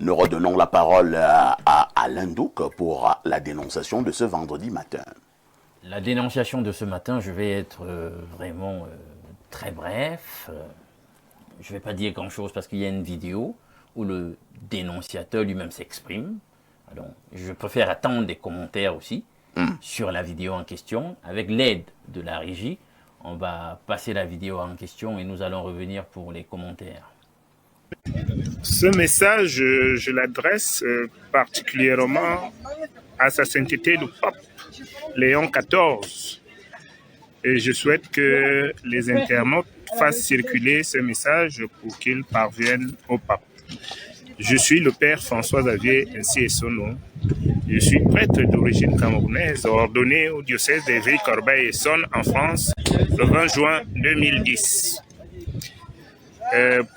Nous redonnons la parole à Alain Douc pour la dénonciation de ce vendredi matin. La dénonciation de ce matin, je vais être vraiment très bref. Je ne vais pas dire grand-chose parce qu'il y a une vidéo où le dénonciateur lui-même s'exprime. Donc, je préfère attendre des commentaires aussi sur la vidéo en question. Avec l'aide de la régie, on va passer la vidéo en question et nous allons revenir pour les commentaires. Ce message, je l'adresse particulièrement à sa sainteté le pape Léon XIV. Et je souhaite que les internautes fassent circuler ce message pour qu'il parvienne au pape. Je suis le père François-Xavier ainsi est son nom. Je suis prêtre d'origine camerounaise, ordonné au diocèse d'Évry, Corbeil-Essonnes en France le 20 juin 2010.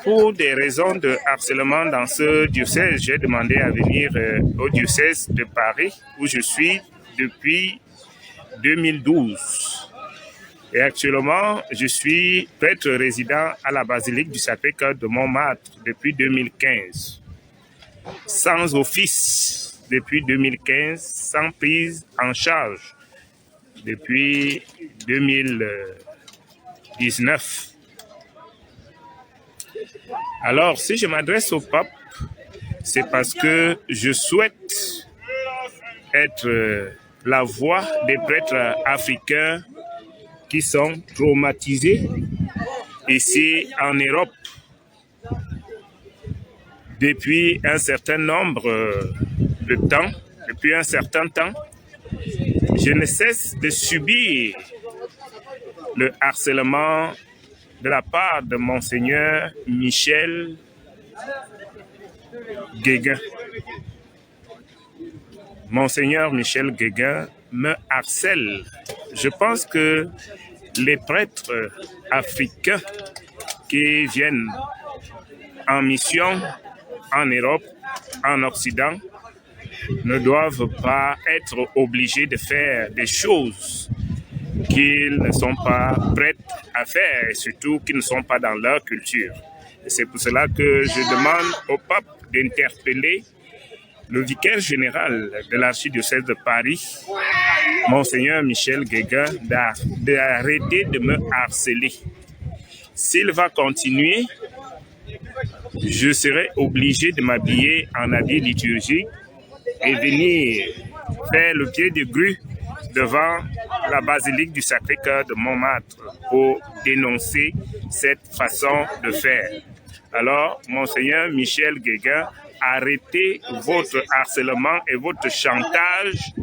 Pour des raisons de harcèlement dans ce diocèse, j'ai demandé à venir au diocèse de Paris où je suis depuis 2012. Et actuellement, je suis prêtre résident à la basilique du Sacré-Cœur de Montmartre depuis 2015. Sans office depuis 2015, sans prise en charge depuis 2019. Alors, si je m'adresse au pape, c'est parce que je souhaite être la voix des prêtres africains qui sont traumatisés ici en Europe depuis un certain nombre de temps, depuis un certain temps. Je ne cesse de subir le harcèlement de la part de Monseigneur Michel Guéguin. Monseigneur Michel Guéguin me harcèle. Je pense que les prêtres africains qui viennent en mission en Europe, en Occident, ne doivent pas être obligés de faire des choses qu'ils ne sont pas prêts à faire et surtout qu'ils ne sont pas dans leur culture. C'est pour cela que je demande au pape d'interpeller le vicaire général de l'archidiocèse de Paris, Monseigneur Michel Guéguin, d'arrêter de me harceler. S'il va continuer, je serai obligé de m'habiller en habit liturgique et venir faire le pied de grue devant la basilique du Sacré-Cœur de Montmartre pour dénoncer cette façon de faire. Alors, Monseigneur Michel Guéguin, arrêtez votre harcèlement et votre chantage.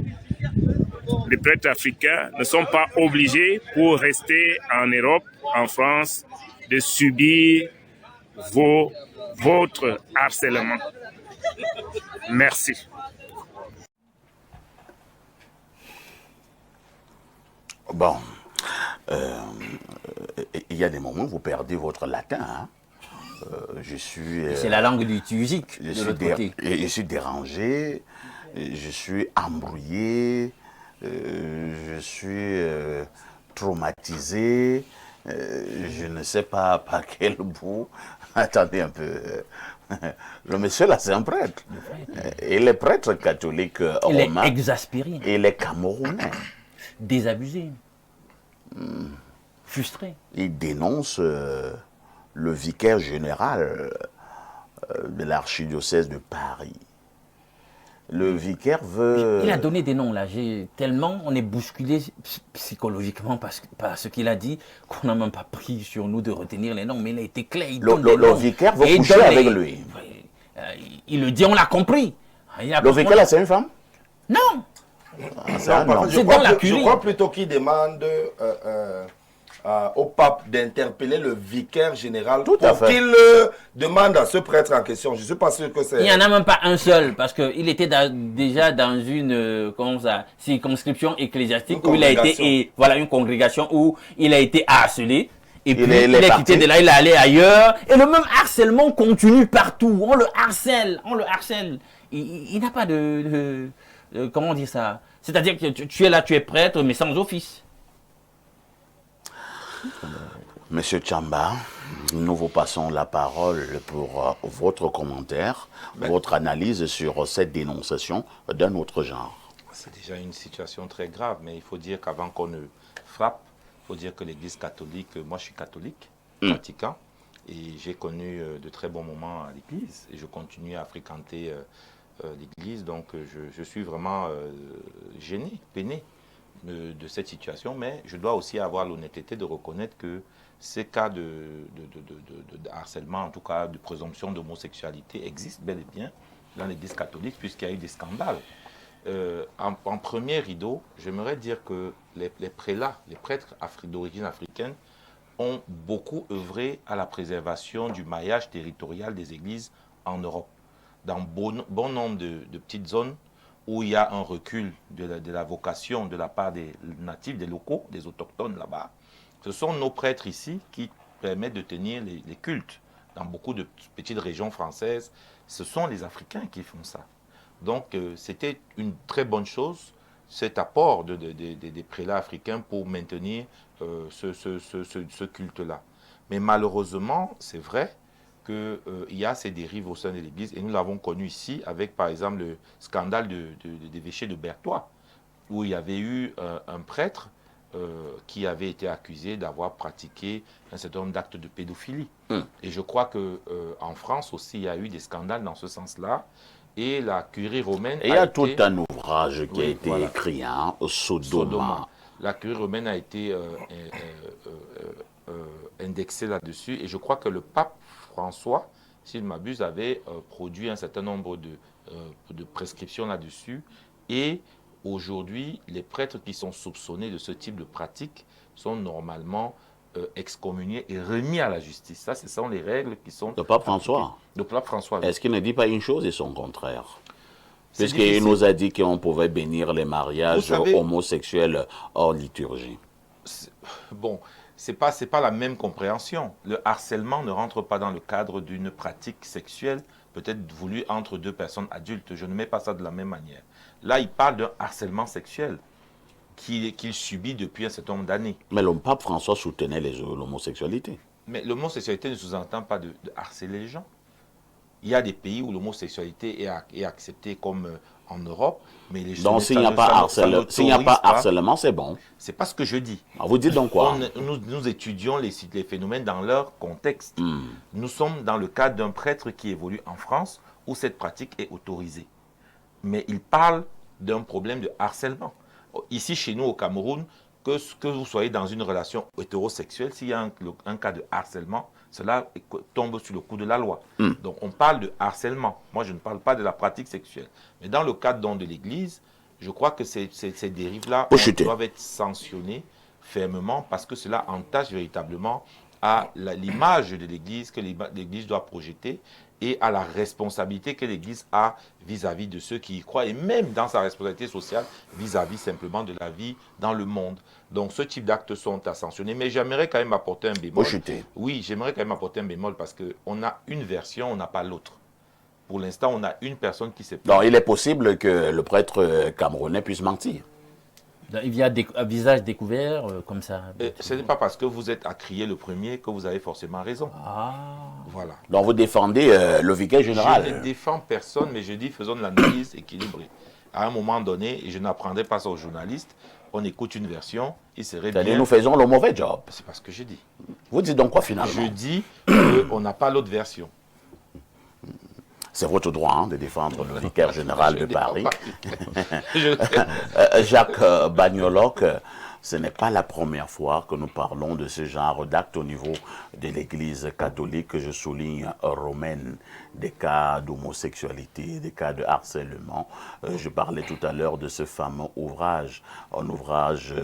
Les prêtres africains ne sont pas obligés pour rester en Europe, en France, de subir votre harcèlement. Merci. Bon, il y a des moments où vous perdez votre latin. Hein. C'est la langue liturgique de l'autre côté. Je suis dérangé, je suis embrouillé, je suis traumatisé, je ne sais pas par quel bout. Attendez un peu. Le monsieur là, c'est un prêtre. Et les prêtres catholiques romains. Il est exaspéré. Et les Camerounais. Désabusé. Frustré. Il dénonce le vicaire général de l'archidiocèse de Paris. Le vicaire veut... Il a donné des noms là. Tellement on est bousculé psychologiquement par ce qu'il a dit qu'on n'a même pas pris sur nous de retenir les noms. Mais il a été clair. Le vicaire veut coucher avec lui. Il le dit, on l'a compris. Le vicaire là, c'est une femme? Non. Je crois plutôt qu'il demande au pape d'interpeller le vicaire général pour qu'il demande à ce prêtre en question. Je ne suis pas sûr que c'est... Il n'y en a même pas un seul, parce qu'il était déjà dans une circonscription ecclésiastique où il a été, une congrégation où il a été harcelé. Et puis il est quitté de là, il est allé ailleurs. Et le même harcèlement continue partout. On le harcèle. Il n'a pas de comment dire ça? C'est-à-dire que tu es là, tu es prêtre, mais sans office. Monsieur Tchamba, nous vous passons la parole pour votre commentaire, votre analyse sur cette dénonciation d'un autre genre. C'est déjà une situation très grave, mais il faut dire qu'avant qu'on ne frappe, il faut dire que l'Église catholique, moi je suis catholique, pratiquant, et j'ai connu de très bons moments à l'Église, et je continue à fréquenter l'Église, donc je suis vraiment gêné, peiné de cette situation, mais je dois aussi avoir l'honnêteté de reconnaître que ces cas de harcèlement, en tout cas de présomption d'homosexualité, existent bel et bien dans l'Église catholique, puisqu'il y a eu des scandales. En premier rideau, j'aimerais dire que les prélats, les prêtres d'origine africaine, ont beaucoup œuvré à la préservation du maillage territorial des églises en Europe. Dans bon nombre de petites zones où il y a un recul de la vocation de la part des natifs, des locaux, des autochtones là-bas, ce sont nos prêtres ici qui permettent de tenir les cultes. Dans beaucoup de petites régions françaises, ce sont les Africains qui font ça. Donc, c'était une très bonne chose, cet apport des prélats africains pour maintenir ce culte-là. Mais malheureusement, c'est vrai qu'il y a ces dérives au sein de l'Église, et nous l'avons connu ici avec, par exemple, le scandale des évêchés de Berthois, où il y avait eu un prêtre qui avait été accusé d'avoir pratiqué un certain nombre d'actes de pédophilie. Et je crois qu'en France aussi, il y a eu des scandales dans ce sens-là. Et la curie romaine il y a tout un ouvrage qui a été écrit, hein, Sodoma. La curie romaine a été indexée là-dessus. Et je crois que le pape François, s'il ne m'abuse, avait produit un certain nombre de prescriptions là-dessus. Et aujourd'hui, les prêtres qui sont soupçonnés de ce type de pratique sont normalement excommuniés et remis à la justice. Ça, ce sont les règles qui sont... Le pape François. Le pape François. Est-ce qu'il ne dit pas une chose et son contraire? Puisqu'il nous a dit qu'on pouvait bénir les mariages homosexuels hors liturgie. Bon, c'est pas la même compréhension. Le harcèlement ne rentre pas dans le cadre d'une pratique sexuelle, peut-être voulue entre deux personnes adultes. Je ne mets pas ça de la même manière. Là, il parle d'un harcèlement sexuel qu'il subit depuis un certain nombre d'années. Mais le pape François soutenait l'homosexualité. Mais l'homosexualité ne sous-entend pas de harceler les gens. Il y a des pays où l'homosexualité est acceptée comme en Europe, mais les gens... Donc s'il n'y a pas harcèlement, c'est bon. C'est pas ce que je dis. Vous dites donc quoi? Nous étudions les phénomènes dans leur contexte. Nous sommes dans le cadre d'un prêtre qui évolue en France où cette pratique est autorisée. Mais il parle d'un problème de harcèlement. Ici, chez nous, au Cameroun, que vous soyez dans une relation hétérosexuelle, s'il y a un cas de harcèlement, cela tombe sur le coup de la loi. Donc, on parle de harcèlement. Moi, je ne parle pas de la pratique sexuelle. Mais dans le cadre de l'Église, je crois que ces dérives-là doivent être sanctionnées fermement parce que cela entache véritablement à l'image de l'Église que l'Église doit projeter et à la responsabilité que l'Église a vis-à-vis de ceux qui y croient, et même dans sa responsabilité sociale vis-à-vis simplement de la vie dans le monde. Donc ce type d'actes sont à sanctionner, mais j'aimerais quand même apporter un bémol. Oui, j'aimerais quand même apporter un bémol parce qu'on a une version, on n'a pas l'autre. Pour l'instant, on a une personne qui s'est... Non, il est possible que le prêtre camerounais puisse mentir. Il y a un visage découvert comme ça. Ce n'est pas parce que vous êtes à crier le premier que vous avez forcément raison. Voilà. Donc vous défendez le vicaire général. Je ne défends personne, mais je dis faisons de l'analyse équilibrée. À un moment donné, et je n'apprendrai pas ça aux journalistes, on écoute une version, il serait bien... nous faisons le mauvais job. C'est pas ce que je dis. Vous dites donc quoi finalement? Je dis qu'on n'a pas l'autre version. C'est votre droit de défendre le vicaire général de Paris. Jacques Bagnoloc, ce n'est pas la première fois que nous parlons de ce genre d'actes au niveau de l'Église catholique, je souligne romaine, des cas d'homosexualité, des cas de harcèlement. Je parlais tout à l'heure de ce fameux ouvrage, un ouvrage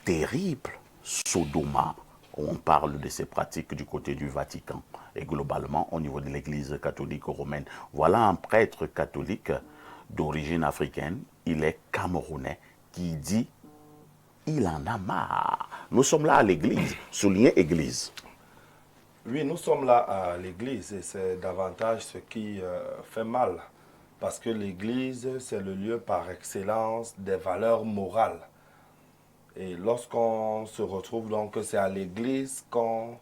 terrible, Sodoma, où on parle de ces pratiques du côté du Vatican et globalement au niveau de l'Église catholique romaine. Voilà un prêtre catholique d'origine africaine, il est camerounais, qui dit « il en a marre ». Nous sommes là à l'Église, souligner Église. Oui, nous sommes là à l'Église et c'est davantage ce qui fait mal. Parce que l'Église, c'est le lieu par excellence des valeurs morales. Et lorsqu'on se retrouve, donc, c'est à l'église qu'on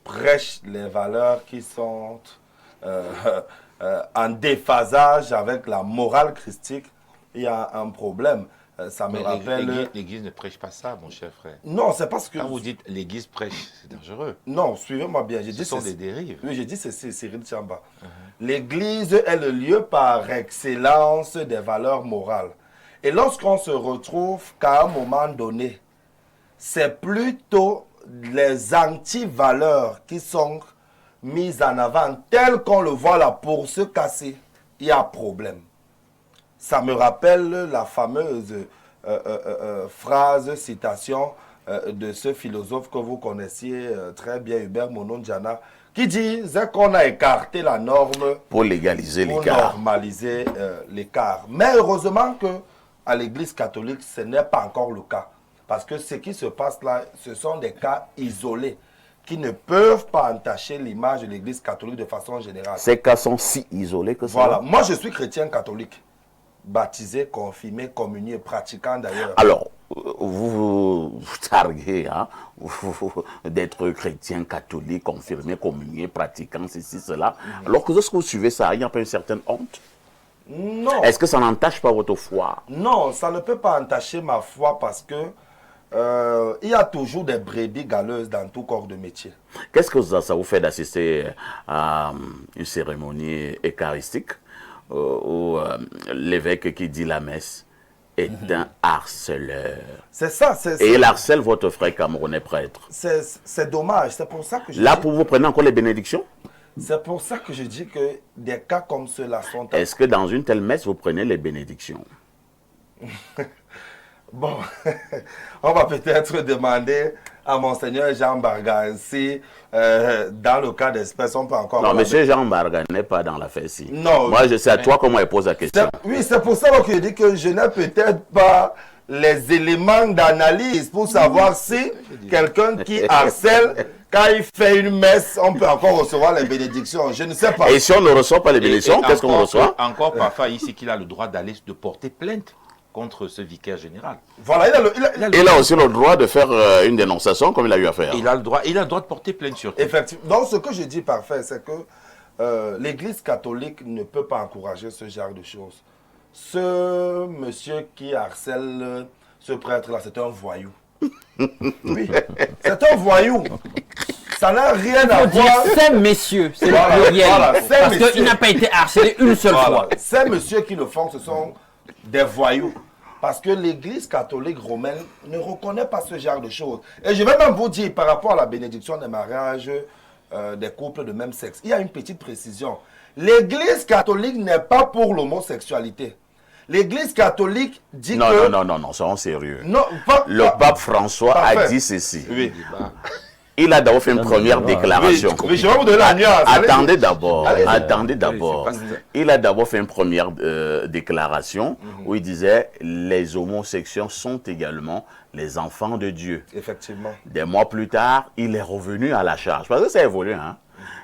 prêche les valeurs qui sont en déphasage avec la morale christique, il y a un problème. Ça me rappelle... L'église ne prêche pas ça, mon cher frère. Non, c'est parce que... Quand vous dites l'église prêche, c'est dangereux. Non, suivez-moi bien. Ce sont des dérives. Oui, j'ai dit c'est Cyril Tchamba. L'église est le lieu par excellence des valeurs morales. Et lorsqu'on se retrouve qu'à un moment donné, c'est plutôt les anti-valeurs qui sont mises en avant, telles qu'on le voit là, pour se casser, il y a problème. Ça me rappelle la fameuse phrase, citation de ce philosophe que vous connaissiez très bien, Hubert Monondiana, qui disait qu'on a écarté la norme pour légaliser l'écart. Pour normaliser l'écart. Mais heureusement qu'à l'Église catholique, ce n'est pas encore le cas. Parce que ce qui se passe là, ce sont des cas isolés qui ne peuvent pas entacher l'image de l'Église catholique de façon générale. Ces cas sont si isolés que ça. Voilà. Moi, je suis chrétien catholique. Baptisé, confirmé, communié, pratiquant d'ailleurs. Alors, vous targuez hein, d'être chrétien, catholique, confirmé, communié, pratiquant, ceci, cela. Alors que lorsque vous suivez ça, il n'y a pas une certaine honte? Non. Est-ce que ça n'entache pas votre foi? Non, ça ne peut pas entacher ma foi parce que il y a toujours des brebis galeuses dans tout corps de métier. Qu'est-ce que ça vous fait d'assister à une cérémonie eucharistique où l'évêque qui dit la messe est un harceleur? C'est ça. Et il harcèle votre frère camerounais prêtre. C'est dommage. C'est pour ça que je là, dis, pour vous prenez encore les bénédictions? c'est pour ça que je dis que des cas comme ceux-là sont... Est-ce que dans une telle messe, vous prenez les bénédictions? Bon, on va peut-être demander à Monseigneur Jean Barga si, dans le cas d'espèce, on peut encore... Non, monsieur Jean Barga n'est pas dans l'affaire-ci. Non. Moi, je sais à toi comment il pose la question. Oui, c'est pour ça que je dis que je n'ai peut-être pas les éléments d'analyse pour savoir si quelqu'un qui harcèle, quand il fait une messe, on peut encore recevoir les bénédictions. Je ne sais pas. Et si on ne reçoit pas les bénédictions, qu'est-ce qu'on reçoit? Encore parfois ici qu'il a le droit d'aller de porter plainte contre ce vicaire général. Voilà, il a aussi le droit de faire une dénonciation comme il a eu à faire. Il a le droit de porter plainte sur tout. Effectivement. Donc ce que je dis parfait, c'est que l'Église catholique ne peut pas encourager ce genre de choses. Ce monsieur qui harcèle ce prêtre-là, c'est un voyou. Oui, c'est un voyou. Ça n'a rien à voir. Ces messieurs, c'est Voilà, le pluriel. voilà, parce messieurs. qu'il n'a pas été harcelé une seule fois. Ces messieurs qui le font, ce sont des voyous. Parce que l'Église catholique romaine ne reconnaît pas ce genre de choses. Et je vais même vous dire, par rapport à la bénédiction des mariages des couples de même sexe, il y a une petite précision. L'Église catholique n'est pas pour l'homosexualité. L'Église catholique dit que... Non, soyons sérieux. Non, le pape François a dit ceci. Oui. Il a d'abord fait une première déclaration. Oui, je vais vous donner la nuance. Attendez d'abord. Allez-y. Il a d'abord fait une première déclaration où il disait les homosexuels sont également les enfants de Dieu. Effectivement. Des mois plus tard, il est revenu à la charge. Parce que ça évolue. Hein?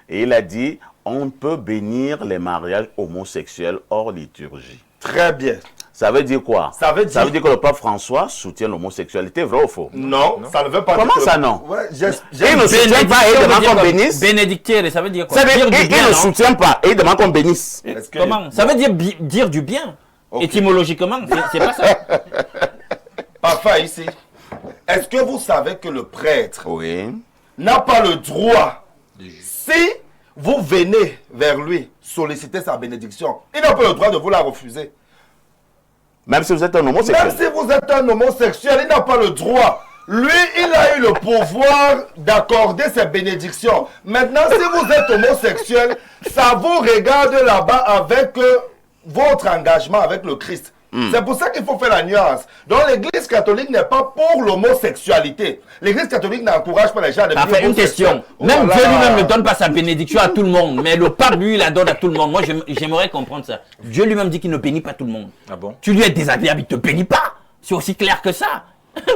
Et il a dit on peut bénir les mariages homosexuels hors liturgie. Très bien. Ça veut dire quoi? Ça veut dire que le pape François soutient l'homosexualité, vrai ou faux? Non, ça ne veut pas dire. Comment ça, non? Ouais, Il ne soutient pas et il demande qu'on bénisse. Bénédictaire, ça veut dire quoi? Il ne soutient pas et il demande qu'on bénisse. Comment? Ça veut dire du bien. Okay. Étymologiquement, c'est pas ça. Parfois ici, est-ce que vous savez que le prêtre n'a pas le droit, si vous venez vers lui solliciter sa bénédiction, il n'a pas le droit de vous la refuser? Même si vous êtes un homosexuel. Même si vous êtes un homosexuel, il n'a pas le droit. Lui, il a eu le pouvoir d'accorder ses bénédictions. Maintenant, si vous êtes homosexuel, ça vous regarde là-bas avec votre engagement avec le Christ. C'est pour ça qu'il faut faire la nuance. Donc l'Église catholique n'est pas pour l'homosexualité. L'Église catholique n'encourage pas les gens à devenir homosexuels. Une question. Même Dieu lui-même ne donne pas sa bénédiction à tout le monde. Mais le pape, lui, il la donne à tout le monde. Moi, j'aimerais comprendre ça. Dieu lui-même dit qu'il ne bénit pas tout le monde. Ah bon? Tu lui es désagréable, il ne te bénit pas. C'est aussi clair que ça.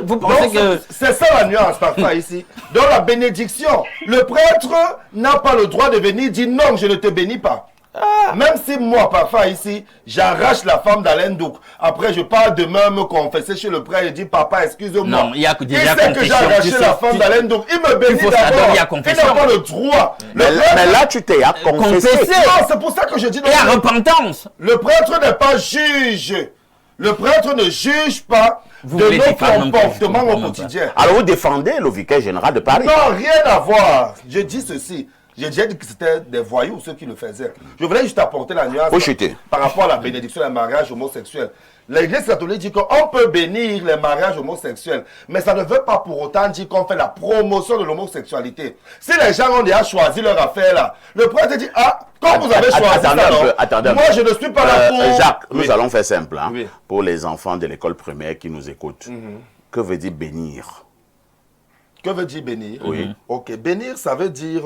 Vous pensez que... C'est ça la nuance parfois ici. Dans la bénédiction, le prêtre n'a pas le droit de venir dire non, je ne te bénis pas. Même si moi, parfois ici, j'arrache la femme d'Alain Douk. Après, je pars demain me confesser chez le prêtre et dire, papa, excuse-moi. Non, il y a déjà sait que j'ai arraché la femme d'Alain Douk. Il me bénit d'abord. Il n'a pas le droit. Mais là, tu t'es confessé. Non, c'est pour ça que je dis... Et à repentance. Le prêtre n'est pas juge. Le prêtre ne juge pas Vous de voulez nos défendre un peu, comportements je au comprends quotidien. Alors, vous défendez le vicaire général de Paris. Non, rien à voir. Je dis ceci. J'ai déjà dit que c'était des voyous ceux qui le faisaient. Je voulais juste apporter la nuance par rapport à la bénédiction des mariages homosexuels. L'Église catholique dit qu'on peut bénir les mariages homosexuels, mais ça ne veut pas pour autant dire qu'on fait la promotion de l'homosexualité. Si les gens ont déjà choisi leur affaire là, le prêtre dit, ah, quand vous avez choisi ça, moi je ne suis pas là pour... Jacques, nous allons faire simple, hein, Oui. pour les enfants de l'école primaire qui nous écoutent. Que veut dire bénir? Que veut dire bénir? Oui. Ok, bénir, ça veut dire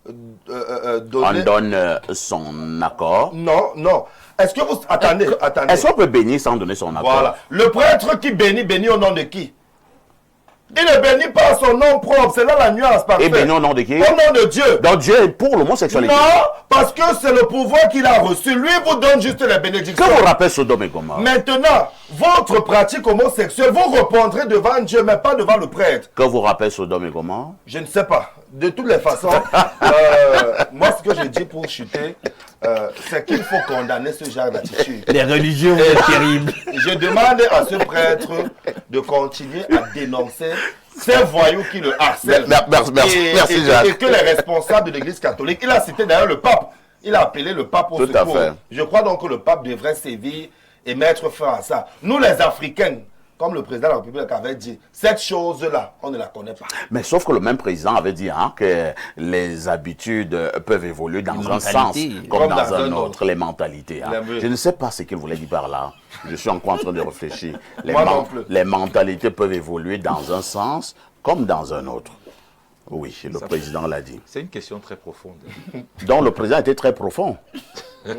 On donner... donne son accord. Non, non. Est-ce que vous... Attendez, attendez. Est-ce qu'on peut bénir sans donner son accord? Voilà. Le prêtre qui bénit, bénit au nom de qui? Il ne bénit pas son nom propre. C'est là la nuance parfaite. Et bénit au nom de qui? Au nom de Dieu. Donc Dieu est pour l'homosexualité. Non, parce que c'est le pouvoir qu'il a reçu. Lui vous donne juste les bénédictions. Que vous rappelle Sodome et Gomorrhe? Maintenant, votre pratique homosexuelle, vous répondrez devant Dieu, mais pas devant le prêtre. Que vous rappelle Sodome et Gomorrhe? Je ne sais pas. De toutes les façons, moi ce que je dis pour chuter, c'est qu'il faut condamner ce genre d'attitude. Les religieux vont être terribles. Je demande à ce prêtre de continuer à dénoncer ces voyous qui le harcèlent. Merci, Jacques. Et que les responsables de l'Église catholique, il a cité d'ailleurs le pape, il a appelé le pape au Tout à secours. fait. Je crois donc que le pape devrait sévir et mettre fin à ça. Nous les Africains, comme le président de la République avait dit, cette chose-là, on ne la connaît pas. Mais sauf que le même président avait dit hein, que les habitudes peuvent évoluer dans un sens comme dans un autre, les mentalités. Hein. Je ne sais pas ce qu'il voulait dire par là. Je suis encore en train de réfléchir. Les mentalités peuvent évoluer dans un sens comme dans un autre. Oui, le président l'a dit. C'est une question très profonde. Donc le président était très profond. Il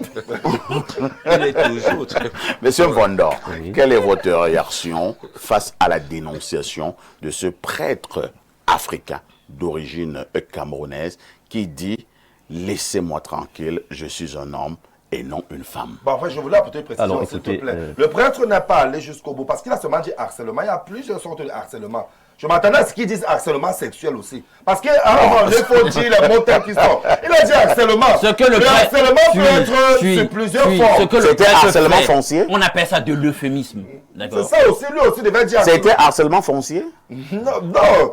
est toujours très... Monsieur Vondor, quelle est votre réaction face à la dénonciation de ce prêtre africain d'origine camerounaise qui dit « Laissez-moi tranquille, je suis un homme et non une femme ». Bon, enfin, je voulais apporter une précision, s'il te plaît. Le prêtre n'est pas allé jusqu'au bout parce qu'il a seulement dit harcèlement. Il y a plusieurs sortes de harcèlement. Je m'attendais à ce qu'ils disent harcèlement sexuel aussi. Parce qu'à un moment, il faut dire les mots tels qu'ils sont. Il a dit harcèlement. Ce que le harcèlement peut être sur plusieurs formes. C'était harcèlement foncier? On appelle ça de l'euphémisme. C'est ça aussi, lui aussi devait dire harcèlement. C'était harcèlement foncier? Non, non.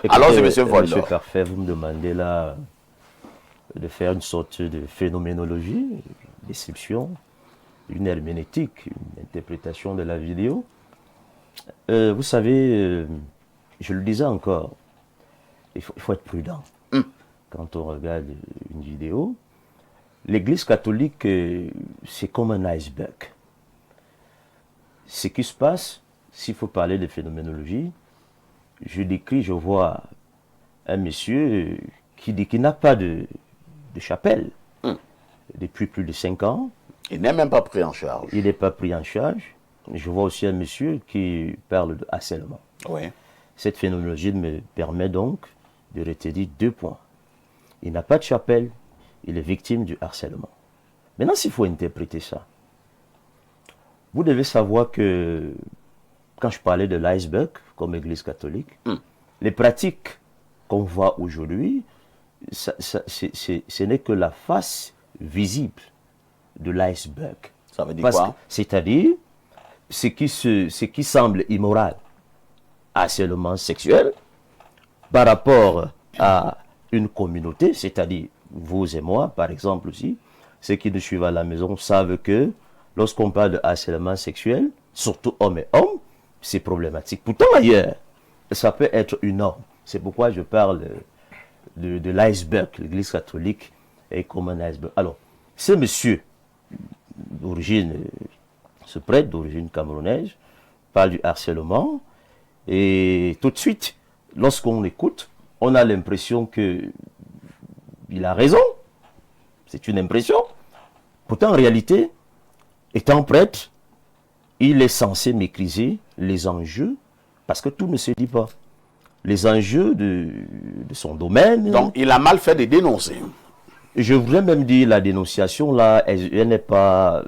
Alors c'est monsieur Vondor. Monsieur Parfait, vous me demandez là de faire une sorte de phénoménologie, une description, une herméneutique, une interprétation de la vidéo. Vous savez, je le disais encore, il faut être prudent quand on regarde une vidéo. L'Église catholique, c'est comme un iceberg. Ce qui se passe, s'il faut parler de phénoménologie, je vois un monsieur qui dit qu'il n'a pas de chapelle depuis plus de 5 ans. Il n'est même pas pris en charge. Il n'est pas pris en charge. Je vois aussi un monsieur qui parle de harcèlement. Oui. Cette phénoménologie me permet donc de retenir 2 points. Il n'a pas de chapelle, il est victime du harcèlement. Maintenant, s'il faut interpréter ça, vous devez savoir que quand je parlais de l'iceberg comme Église catholique, les pratiques qu'on voit aujourd'hui, ce n'est que la face visible de l'iceberg. Ça veut dire quoi? C'est-à-dire ce qui semble immoral, harcèlement sexuel, par rapport à une communauté, c'est-à-dire vous et moi, par exemple aussi, ceux qui nous suivent à la maison savent que lorsqu'on parle de harcèlement sexuel, surtout hommes et hommes, c'est problématique. Pourtant ailleurs, ça peut être une norme. C'est pourquoi je parle de l'iceberg. L'Église catholique est comme un iceberg. Alors, ce monsieur d'origine, ce prêtre d'origine camerounaise, parle du harcèlement, et tout de suite, lorsqu'on l'écoute, on a l'impression qu'il a raison. C'est une impression. Pourtant, en réalité, étant prêtre, il est censé maîtriser les enjeux, parce que tout ne se dit pas. Les enjeux de son domaine. Donc, il a mal fait de dénoncer. Je voudrais même dire la dénonciation, là, elle n'est pas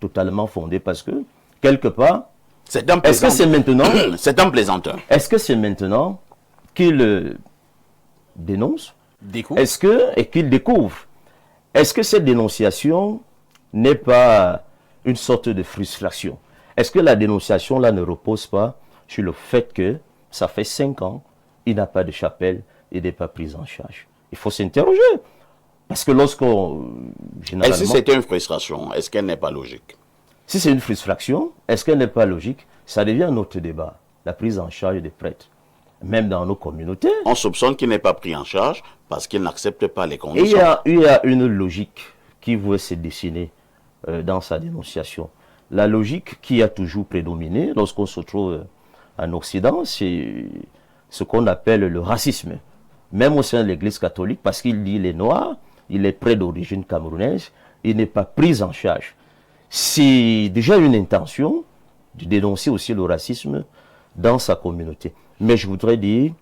totalement fondée parce que, quelque part, C'est un est-ce que c'est maintenant, C'est un plaisanteur. est-ce que c'est maintenant qu'il dénonce? Découvre. Et qu'il découvre? Est-ce que cette dénonciation n'est pas une sorte de frustration? Est-ce que la dénonciation là ne repose pas sur le fait que ça fait 5 ans, il n'a pas de chapelle, il n'est pas pris en charge? Il faut s'interroger. Parce que lorsqu'on... Et généralement, si c'était une frustration, est-ce qu'elle n'est pas logique? si c'est une frustration, est-ce qu'elle n'est pas logique? Ça devient notre débat, la prise en charge des prêtres. Même dans nos communautés. On soupçonne qu'il n'est pas pris en charge parce qu'il n'accepte pas les Et conditions. il y a une logique qui veut se dessiner dans sa dénonciation. La logique qui a toujours prédominé lorsqu'on se trouve en Occident, c'est ce qu'on appelle le racisme. Même au sein de l'Église catholique, parce qu'il dit il est noir, il est près d'origine camerounaise, il n'est pas pris en charge. C'est déjà une intention de dénoncer aussi le racisme dans sa communauté. Mais je voudrais dire,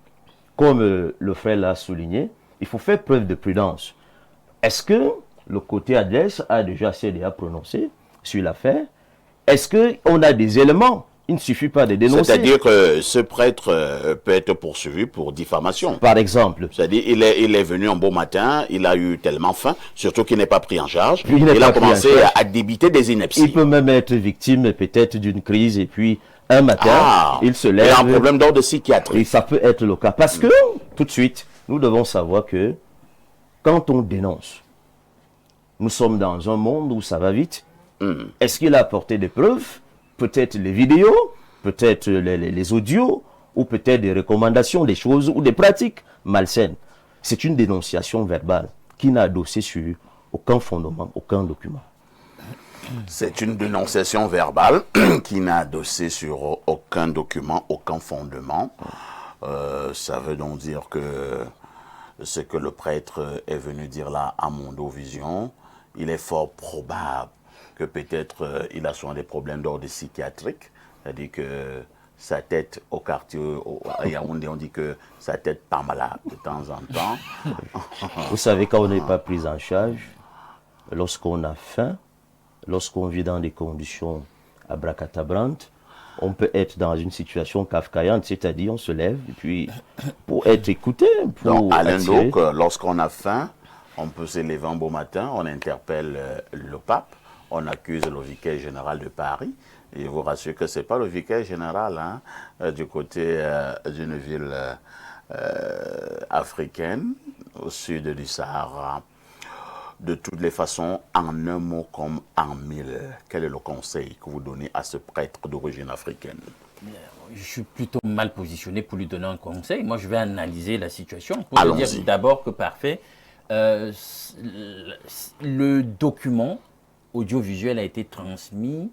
comme le frère l'a souligné, il faut faire preuve de prudence. Est-ce que le côté adverse a déjà CDA prononcé sur l'affaire? Est-ce qu'on a des éléments? Il ne suffit pas de dénoncer. C'est-à-dire que ce prêtre peut être poursuivi pour diffamation. Par exemple. C'est-à-dire il est venu un beau matin, il a eu tellement faim, surtout qu'il n'est pas pris en charge. Il n'est Il pas a pris en commencé charge. à débiter des inepties. Il peut même être victime peut-être d'une crise et puis un matin, Ah, il se il lève. a un problème d'ordre psychiatrique. Et ça peut être le cas. Parce que, tout de suite, nous devons savoir que quand on dénonce, nous sommes dans un monde où ça va vite. Est-ce qu'il a apporté des preuves? Peut-être les vidéos, peut-être les audios, ou peut-être des recommandations, des choses ou des pratiques malsaines. C'est une dénonciation verbale qui n'a adossé sur aucun fondement, aucun document. C'est une dénonciation verbale qui n'a adossé sur aucun document, aucun fondement. Ça veut donc dire que ce que le prêtre est venu dire là à Mondovision, il est fort probable que peut-être il a souvent des problèmes d'ordre psychiatrique, c'est-à-dire que sa tête au quartier, à Yaoundé, on dit que sa tête pas malade de temps en temps. Vous savez, quand on n'est pas pris en charge, lorsqu'on a faim, lorsqu'on vit dans des conditions abracadabrantes, on peut être dans une situation kafkaïante, c'est-à-dire on se lève et puis pour être écouté, pour Donc, Alain attirer. Donc, lorsqu'on a faim, on peut se lever un beau matin, on interpelle le pape, on accuse le vicaire général de Paris. Et je vous rassure que ce n'est pas le vicaire général du côté d'une ville africaine, au sud du Sahara. De toutes les façons, en un mot comme en mille, quel est le conseil que vous donnez à ce prêtre d'origine africaine? Je suis plutôt mal positionné pour lui donner un conseil. Moi, je vais analyser la situation. Pour lui dire Allons-y. d'abord que parfait, le document audiovisuel a été transmis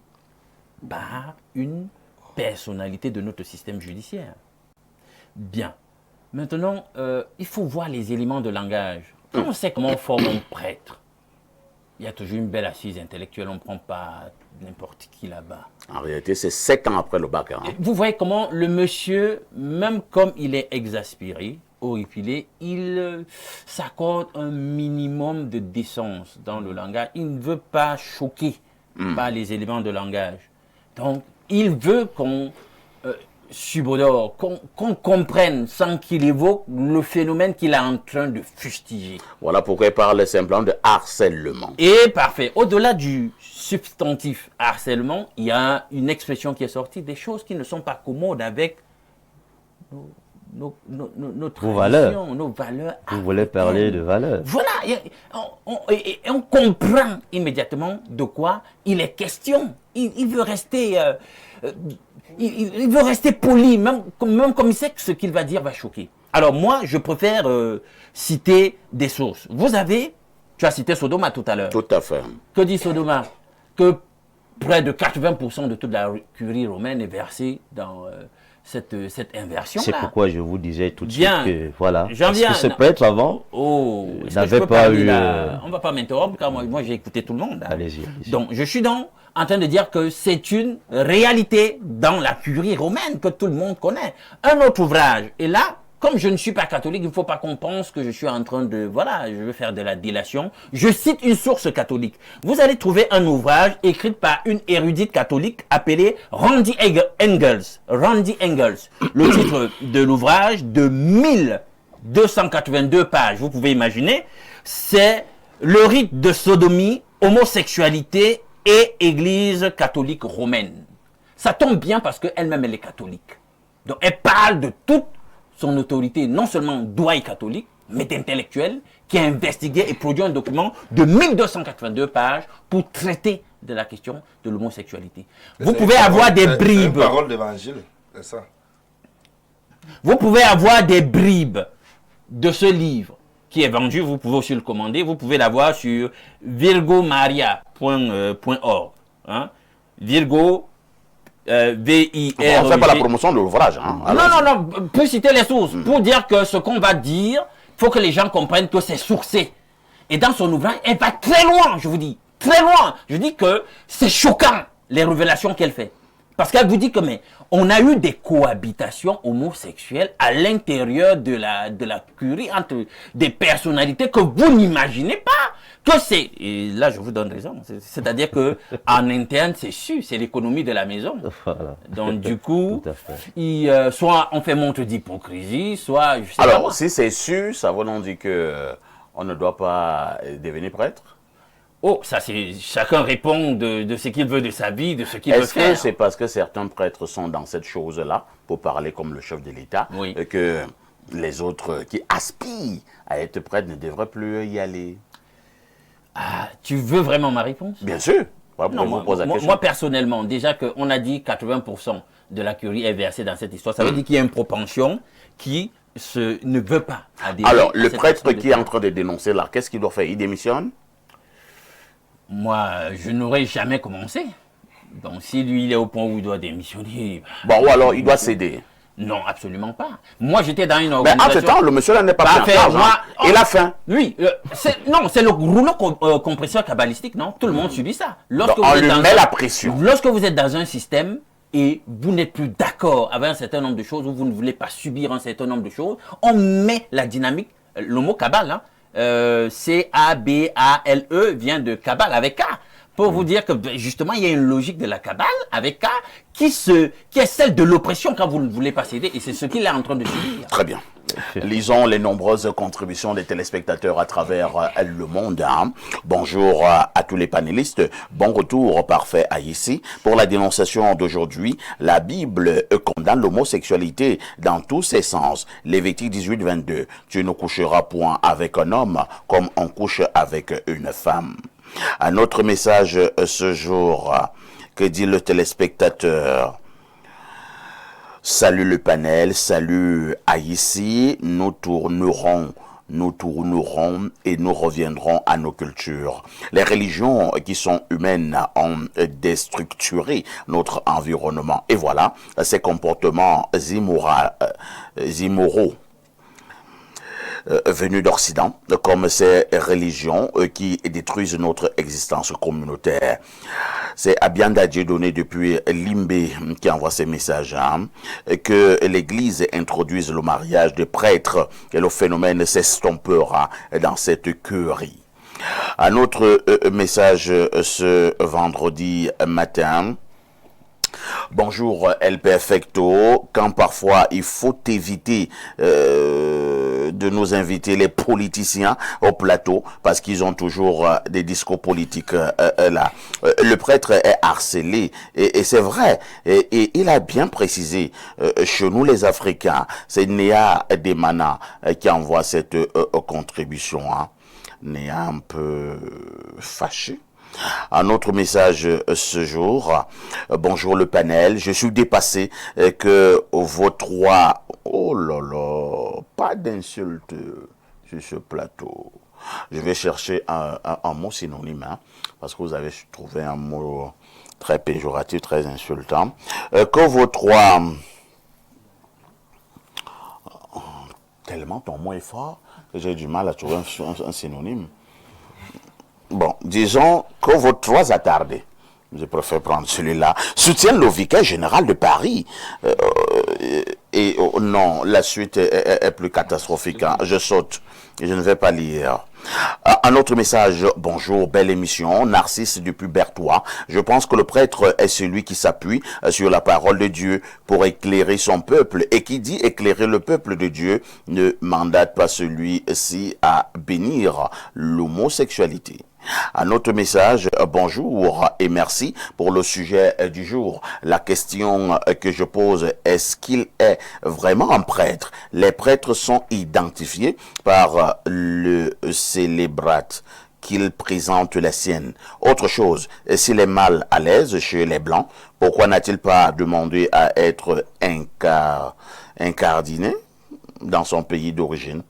par une personnalité de notre système judiciaire. Bien. Maintenant, il faut voir les éléments de langage. Quand on sait comment on forme un prêtre, il y a toujours une belle assise intellectuelle. On ne prend pas n'importe qui là-bas. En réalité, c'est 7 ans après le bac. Hein. Vous voyez comment le monsieur, même comme il est exaspéré, horripilé, il s'accorde un minimum de décence dans le langage. Il ne veut pas choquer par les éléments de langage. Donc, il veut qu'on subodore, qu'on comprenne sans qu'il évoque le phénomène qu'il est en train de fustiger. Voilà pourquoi il parle simplement de harcèlement. Et parfait. Au-delà du substantif harcèlement, il y a une expression qui est sortie, des choses qui ne sont pas commodes avec nos traditions, valeurs. nos valeurs. Vous voulez parler de valeur. Voilà, et on comprend immédiatement de quoi il est question. Il veut rester, il veut rester poli, même comme il sait que ce qu'il va dire va choquer. Alors moi, je préfère citer des sources. Tu as cité Sodoma tout à l'heure. Tout à fait. Que dit Sodoma? Que près de 80% de toute la curie romaine est versée dans cette inversion-là. C'est pourquoi je vous disais tout de Bien. suite que, voilà, J'en parce viens. que ce prêtre avant, Oh, est-ce que n'avait je peux pas parler eu, là? On ne va pas m'interrompre car moi j'ai écouté tout le monde. Hein. allez-y. Donc, je suis donc en train de dire que c'est une réalité dans la curie romaine que tout le monde connaît. Un autre ouvrage, et là, comme je ne suis pas catholique, il ne faut pas qu'on pense que je suis en train de, voilà, je veux faire de la délation. Je cite une source catholique. Vous allez trouver un ouvrage écrit par une érudite catholique appelée Randy Engels. Randy Engels. Le titre de l'ouvrage, de 1282 pages, vous pouvez imaginer, c'est le rite de sodomie, homosexualité et Église catholique romaine. Ça tombe bien parce qu'elle-même, elle est catholique. Donc, elle parle de toute son autorité, non seulement d'ouaille catholique, mais d'intellectuel, qui a investigué et produit un document de 1282 pages pour traiter de la question de l'homosexualité. Vous pouvez avoir des bribes. C'est une parole d'évangile, c'est ça. Vous pouvez avoir des bribes de ce livre qui est vendu, vous pouvez aussi le commander, vous pouvez l'avoir sur virgomaria.org. Hein? Virgo, V-I-R. On ne fait pas la promotion de l'ouvrage. Hein. Non, peut citer les sources pour dire que ce qu'on va dire, il faut que les gens comprennent que c'est sourcé. Et dans son ouvrage, elle va très loin, je vous dis, très loin. Je dis que c'est choquant, les révélations qu'elle fait. Parce qu'elle vous dit que, mais, on a eu des cohabitations homosexuelles à l'intérieur de la curie entre des personnalités que vous n'imaginez pas. Que c'est, et là je vous donne raison, c'est-à-dire que en interne c'est su, c'est l'économie de la maison. Voilà. Donc du coup, Tout à fait. soit on fait montre d'hypocrisie, soit je sais pas Alors, moi. si c'est sûr, ça veut donc dire que on ne doit pas devenir prêtre. Oh, ça c'est, chacun répond de ce qu'il veut de sa vie, de ce qu'il veut Est-ce que faire. c'est parce que certains prêtres sont dans cette chose-là, pour parler comme le chef de l'État, Oui. que les autres qui aspirent à être prêtres ne devraient plus y aller? Ah, tu veux vraiment ma réponse? Bien sûr. Voilà pourquoi je vous pose la question. Moi, personnellement, déjà qu'on a dit 80% de la curie est versée dans cette histoire, ça veut dire qu'il y a une propension qui ne veut pas adhérer. Alors, à le cette prêtre façon de qui est faire. en train de dénoncer là, qu'est-ce qu'il doit faire? Il démissionne? Moi, je n'aurais jamais commencé. Donc, si lui, il est au point où il doit démissionner... Bon, ou alors il doit céder. Non, absolument pas. Moi, j'étais dans une Mais organisation... en ce temps, le monsieur là n'est pas pris en Parfait, charge. moi- Hein. Il a faim. Oui, non, c'est le rouleau compresseur kabbalistique, non? Tout le monde subit ça. Donc, on lui met la pression. Lorsque vous êtes dans un système et vous n'êtes plus d'accord avec un certain nombre de choses, ou vous ne voulez pas subir un certain nombre de choses, on met la dynamique, le mot Kabbale, hein, C-A-B-A-L-E vient de Kabbale avec K. Pour vous dire que justement, il y a une logique de la Kabbale avec K qui est celle de l'oppression quand vous ne voulez pas céder. Et c'est ce qu'il est en train de subir. Très bien. Lisons les nombreuses contributions des téléspectateurs à travers le monde. Hein. Bonjour à tous les panélistes. Bon retour parfait à ici. Pour la dénonciation d'aujourd'hui, la Bible condamne l'homosexualité dans tous ses sens. Lévitique 18, 22. Tu ne coucheras point avec un homme comme on couche avec une femme. Un autre message ce jour. Que dit le téléspectateur? Salut le panel, salut Haïti, nous tournerons et nous reviendrons à nos cultures. Les religions qui sont humaines ont déstructuré notre environnement. Et voilà, ces comportements immoraux venus d'Occident, comme ces religions qui détruisent notre existence communautaire. C'est Abianda Dieudonné depuis Limbé qui envoie ces messages. Hein, que l'Église introduise le mariage des prêtres et le phénomène s'estompera dans cette curie. Un autre message ce vendredi matin. Bonjour El Perfecto, quand parfois il faut éviter de nous inviter les politiciens au plateau parce qu'ils ont toujours des discours politiques là. Le prêtre est harcelé et c'est vrai et il a bien précisé chez nous les Africains, c'est Néa Demana qui envoie cette contribution. Hein. Néa un peu fâché. Un autre message ce jour. Bonjour le panel. Je suis dépassé que vos trois... Oh là là, pas d'insulte sur ce plateau. Je vais chercher un mot synonyme, hein, parce que vous avez trouvé un mot très péjoratif, très insultant. Que vos trois... Tellement ton mot est fort que j'ai du mal à trouver un synonyme. Bon, disons que vos trois attardés, je préfère prendre celui-là, soutiennent le vicaire général de Paris non, la suite est plus catastrophique. Hein. Je saute. Je ne vais pas lire. Un autre message. Bonjour, belle émission. Narcisse depuis Berthois. Je pense que le prêtre est celui qui s'appuie sur la parole de Dieu pour éclairer son peuple. Et qui dit éclairer le peuple de Dieu ne mandate pas celui-ci à bénir l'homosexualité. Un autre message, bonjour et merci pour le sujet du jour. La question que je pose, est-ce qu'il est vraiment un prêtre? Les prêtres sont identifiés par le célébrate qu'il présente la sienne. Autre chose, s'il est mal à l'aise chez les Blancs, pourquoi n'a-t-il pas demandé à être incardiné dans son pays d'origine?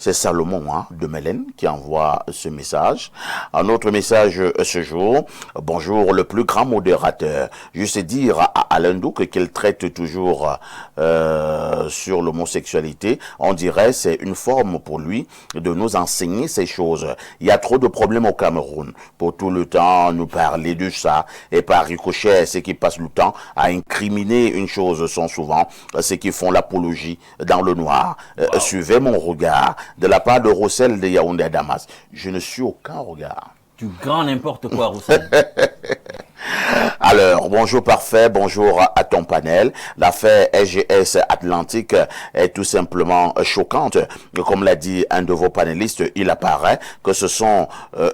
C'est Salomon de Mélène qui envoie ce message. Un autre message ce jour. Bonjour, le plus grand modérateur. Juste dire à Alain Douc qu'il traite toujours sur l'homosexualité. On dirait c'est une forme pour lui de nous enseigner ces choses. Il y a trop de problèmes au Cameroun pour tout le temps nous parler de ça. Et par ricochet, ceux qui passent le temps à incriminer une chose sont souvent ceux qui font l'apologie dans le noir. Suivez mon regard. De la part de Roussel de Yaoundé à Damas. Je ne suis aucun regard. Du grand n'importe quoi, Roussel. Alors, bonjour parfait, bonjour à ton panel. L'affaire SGS Atlantique est tout simplement choquante. Comme l'a dit un de vos panélistes, il apparaît que ce sont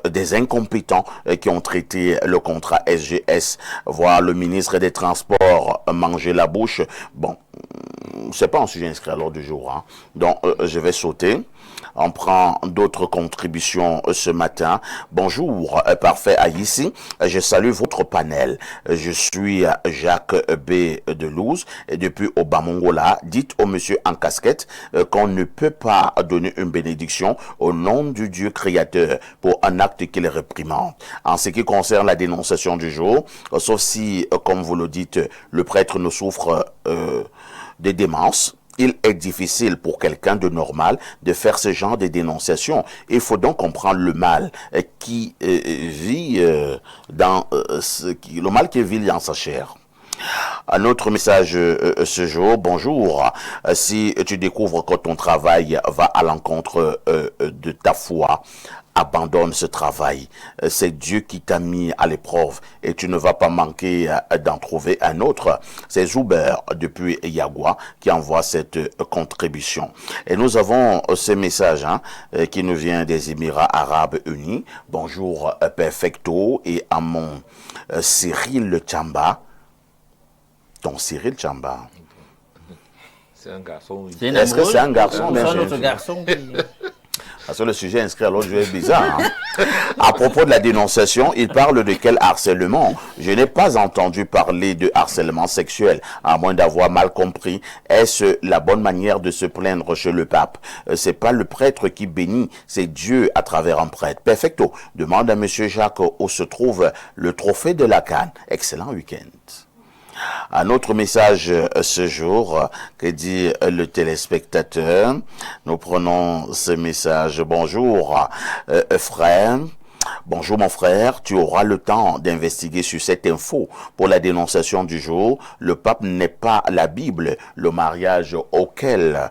des incompétents qui ont traité le contrat SGS. Voir le ministre des Transports manger la bouche. Bon, c'est pas un sujet inscrit à l'ordre du jour. Hein. Donc, je vais sauter. On prend d'autres contributions ce matin. Bonjour, parfait Aïssi. Je salue votre panel. Je suis Jacques B. Delouze et depuis Obamongola. Dites au monsieur en casquette qu'on ne peut pas donner une bénédiction au nom du Dieu créateur pour un acte qu'il réprimande. En ce qui concerne la dénonciation du jour, sauf si, comme vous le dites, le prêtre ne souffre de démence, il est difficile pour quelqu'un de normal de faire ce genre de dénonciation. Il faut donc comprendre le mal qui vit le mal qui vit dans sa chair. Un autre message ce jour. Bonjour. Si tu découvres que ton travail va à l'encontre de ta foi, abandonne ce travail. C'est Dieu qui t'a mis à l'épreuve et tu ne vas pas manquer d'en trouver un autre. C'est Zuber depuis Yagua qui envoie cette contribution. Et nous avons ce message qui nous vient des Émirats Arabes Unis. Bonjour Perfecto et à mon Cyril Chamba. Ton Cyril Chamba. C'est un garçon. Oui. Est-ce que c'est un garçon? C'est un autre garçon. Parce que le sujet inscrit à l'autre jeu est bizarre. Hein? À propos de la dénonciation, il parle de quel harcèlement? Je n'ai pas entendu parler de harcèlement sexuel, à moins d'avoir mal compris. Est-ce la bonne manière de se plaindre chez le pape? C'est pas le prêtre qui bénit, c'est Dieu à travers un prêtre. Perfecto. Demande à monsieur Jacques où se trouve le trophée de la Cannes. Excellent week-end. Un autre message ce jour que dit le téléspectateur. Nous prenons ce message. Bonjour frère. Bonjour mon frère, tu auras le temps d'investiguer sur cette info pour la dénonciation du jour. Le pape n'est pas la Bible, le mariage auquel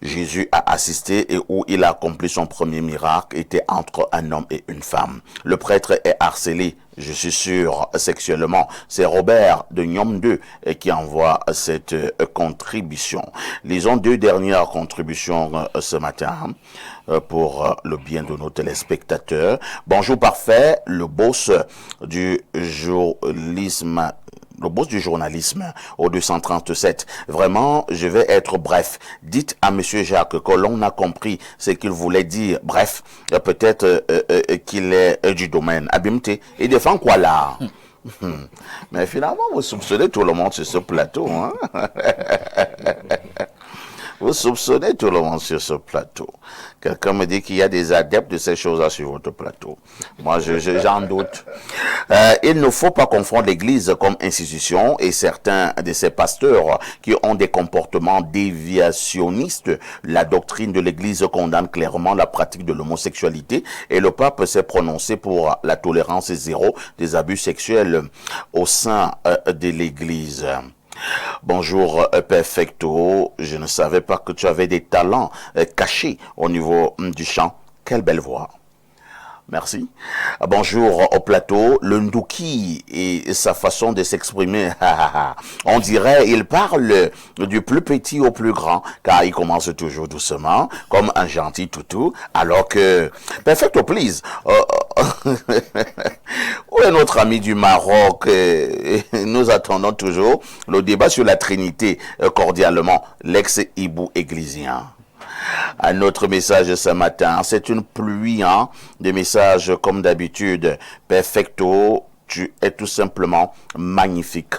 Jésus a assisté et où il a accompli son premier miracle était entre un homme et une femme. Le prêtre est harcelé, je suis sûr, sexuellement. C'est Robert de Nyom 2 qui envoie cette contribution. Lisons deux dernières contributions ce matin pour le bien de nos téléspectateurs. Bonjour parfait, le boss du journalisme. Le boss du journalisme au 237. Vraiment, je vais être bref. Dites à monsieur Jacques que l'on a compris ce qu'il voulait dire. Bref, peut-être qu'il est du domaine. Abimté, il défend quoi là? Mais finalement, vous soupçonnez tout le monde sur ce plateau. Hein? Vous soupçonnez tout le monde sur ce plateau. Quelqu'un me dit qu'il y a des adeptes de ces choses-là sur votre plateau. Moi, j'en doute. Il ne faut pas confondre l'Église comme institution et certains de ces pasteurs qui ont des comportements déviationnistes. La doctrine de l'Église condamne clairement la pratique de l'homosexualité et le pape s'est prononcé pour la tolérance zéro des abus sexuels au sein de l'Église. Bonjour Perfecto, je ne savais pas que tu avais des talents cachés au niveau du chant. Quelle belle voix. Merci. Bonjour au plateau, le Ndouki et sa façon de s'exprimer. On dirait il parle du plus petit au plus grand, car il commence toujours doucement, comme un gentil toutou, alors que... Perfecto, please. Où est notre ami du Maroc? Nous attendons toujours le débat sur la Trinité, cordialement, l'ex-hibou églysien. Un autre message ce matin, c'est une pluie de messages comme d'habitude. Perfecto, tu es tout simplement magnifique.